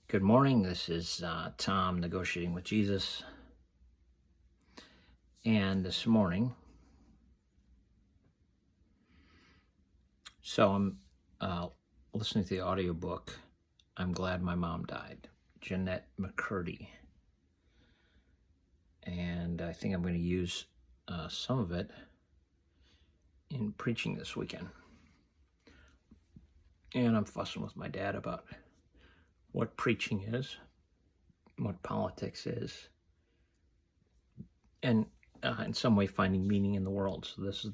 Good morning. This is Tom negotiating with Jesus. And this morning, I'm listening to the audiobook, I'm Glad My Mom Died, Jenette McCurdy. And I think I'm going to use some of it in preaching this weekend. And I'm fussing with my dad about what preaching is, what politics is, and in some way finding meaning in the world. So this is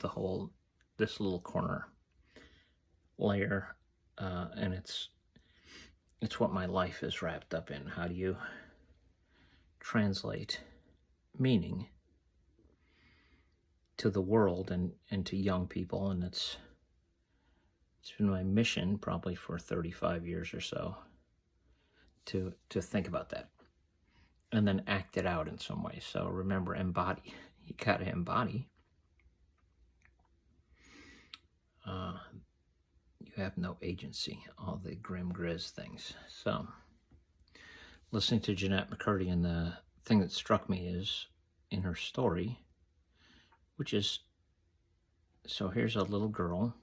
this little corner layer, and it's what my life is wrapped up in. How do you translate meaning to the world and to young people? And it's been my mission probably for 35 years or so to think about that and then act it out in some way. So remember, embody. You gotta embody. You have no agency, all the grim grizz things. So listening to Jenette McCurdy, and the thing that struck me is in her story, which is, so here's a little girl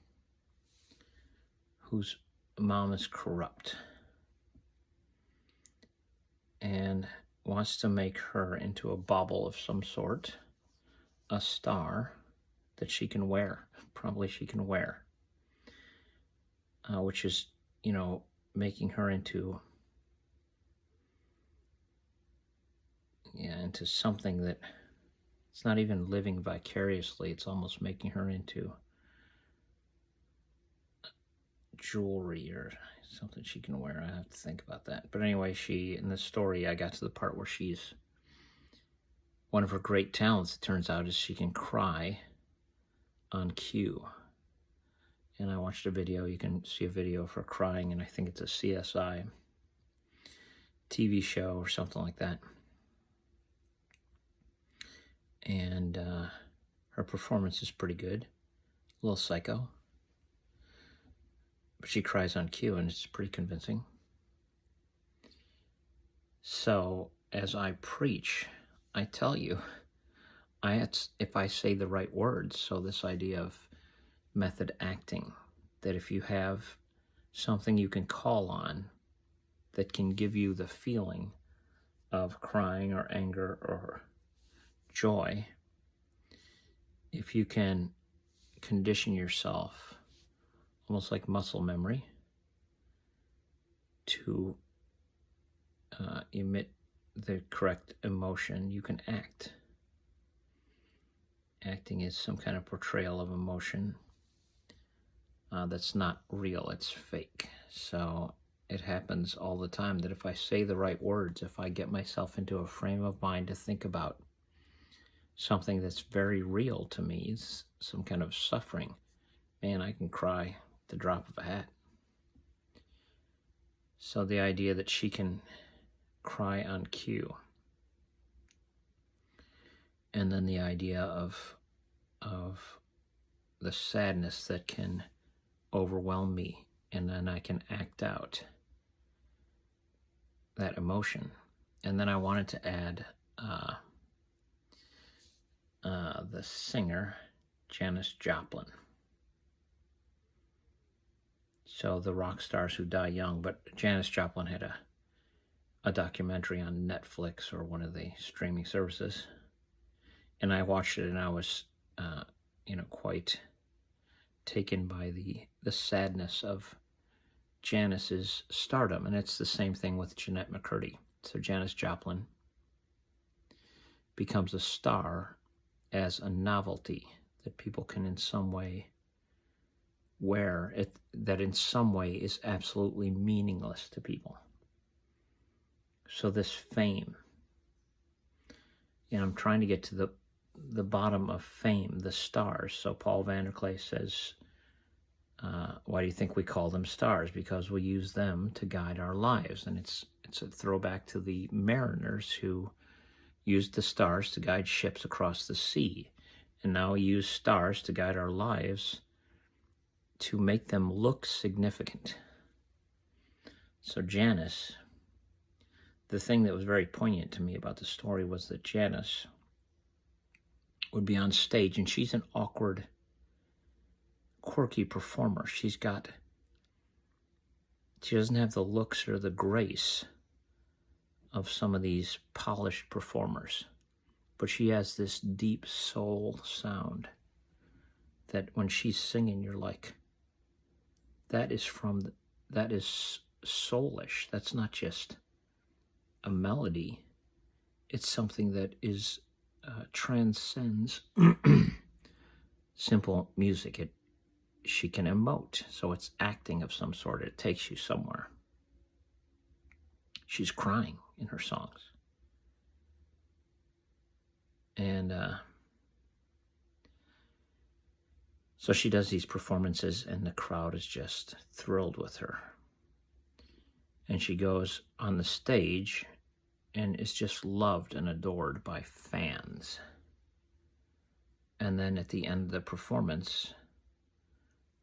whose mom is corrupt and wants to make her into a bauble of some sort, a star that she can wear, which is, making her into something that it's not even living vicariously. It's almost making her into jewelry or something she can wear. I have to think about that. But anyway, in this story, I got to the part where one of her great talents, it turns out, is she can cry on cue. And I watched a video. You can see a video of her crying, and I think it's a CSI TV show or something like that. And her performance is pretty good. A little psycho. But she cries on cue, and it's pretty convincing. So as I preach, I tell you, if I say the right words, so this idea of method acting, that if you have something you can call on that can give you the feeling of crying or anger or joy, if you can condition yourself, almost like muscle memory, to emit the correct emotion, you can act. Acting is some kind of portrayal of emotion that's not real, it's fake. So it happens all the time that if I say the right words, if I get myself into a frame of mind to think about something that's very real to me, some kind of suffering, man, I can cry at the drop of a hat. So the idea that she can cry on cue, and then the idea of the sadness that can overwhelm me, and then I can act out that emotion. And then I wanted to add the singer Janis Joplin. So the rock stars who die young, but Janis Joplin had a documentary on Netflix or one of the streaming services, and I watched it, and I was quite taken by the sadness of Janis's stardom. And it's the same thing with Jenette McCurdy. So Janis Joplin becomes a star as a novelty that people can in some way wear, that in some way is absolutely meaningless to people. So this fame, I'm trying to get to the bottom of fame, the stars. So Paul Vanderklay says, why do you think we call them stars? Because we use them to guide our lives. And it's a throwback to the mariners who used the stars to guide ships across the sea. And now we use stars to guide our lives to make them look significant. So Janis the thing that was very poignant to me about the story was that Janis would be on stage, and she's an awkward, quirky performer. She doesn't have the looks or the grace of some of these polished performers, but she has this deep soul sound that when she's singing, you're like, that is soulish. That's not just a melody. It's something that is transcends simple music. She can emote, so it's acting of some sort. It takes you somewhere. She's crying in her songs. And so she does these performances, and the crowd is just thrilled with her. And she goes on the stage and is just loved and adored by fans. And then at the end of the performance,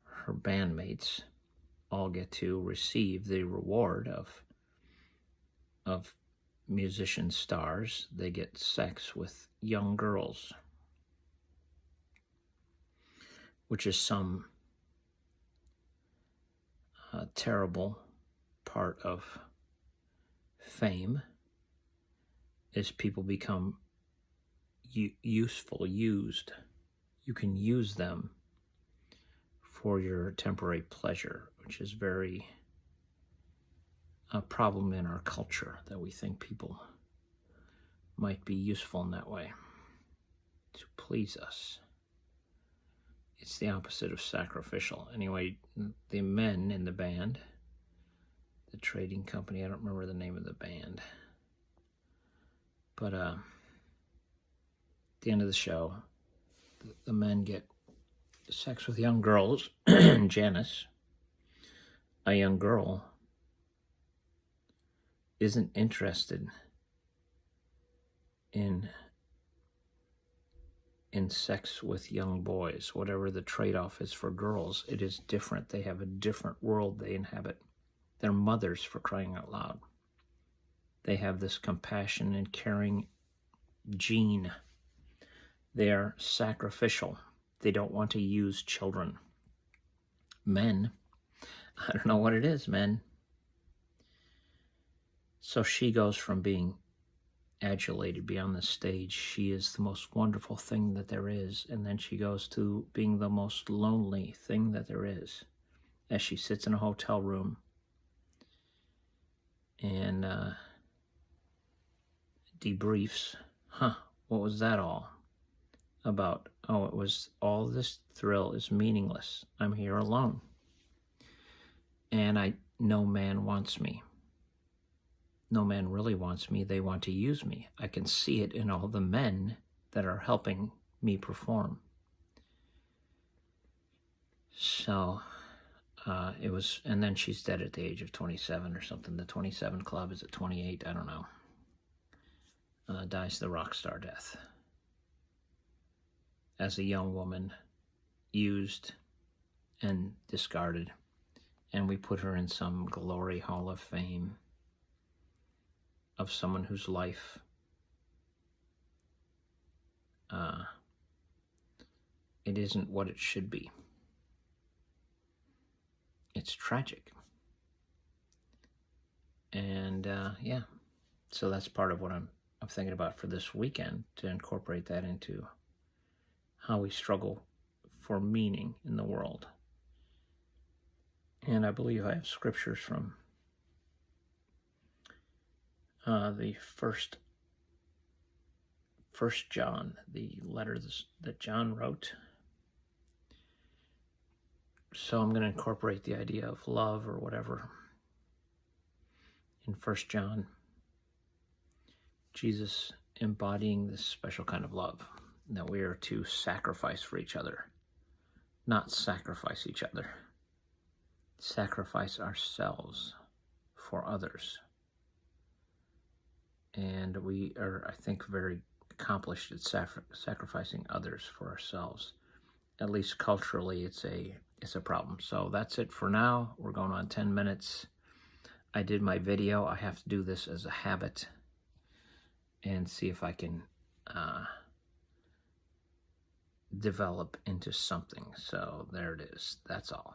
her bandmates all get to receive the reward of musician stars. They get sex with young girls, which is some terrible part of fame, is people become used. You can use them for your temporary pleasure, which is very a problem in our culture, that we think people might be useful in that way to please us. It's the opposite of sacrificial. Anyway, the men in the band, the trading company, I don't remember the name of the band, but at the end of the show, the men get sex with young girls. Janis, a young girl, isn't interested in sex with young boys. Whatever the trade-off is for girls, it is different. They have a different world they inhabit. They're mothers, for crying out loud. They have this compassion and caring gene. They are sacrificial. They don't want to use children. Men, I don't know what it is, men. So she goes from being adulated beyond the stage. She is the most wonderful thing that there is. And then she goes to being the most lonely thing that there is, as she sits in a hotel room and debriefs. What was that all about? Oh, it was all this thrill is meaningless. I'm here alone. And no man wants me. No man really wants me. They want to use me. I can see it in all the men that are helping me perform. So it was, and then she's dead at the age of 27 or something. The 27 Club is at 28, I don't know. Dies the rock star death. As a young woman, used and discarded. And we put her in some glory hall of fame of someone whose life it isn't what it should be. It's tragic. And yeah, so that's part of what I'm thinking about for this weekend, to incorporate that into how we struggle for meaning in the world. And I believe I have scriptures from the first John, the letter that John wrote. So I'm going to incorporate the idea of love or whatever in 1 John. Jesus embodying this special kind of love, that we are to sacrifice for each other, not sacrifice each other. Sacrifice ourselves for others. And we are, I think, very accomplished at sacrificing others for ourselves. At least culturally, it's a problem. So that's it for now. We're going on 10 minutes. I did my video. I have to do this as a habit and see if I can develop into something. So there it is. That's all.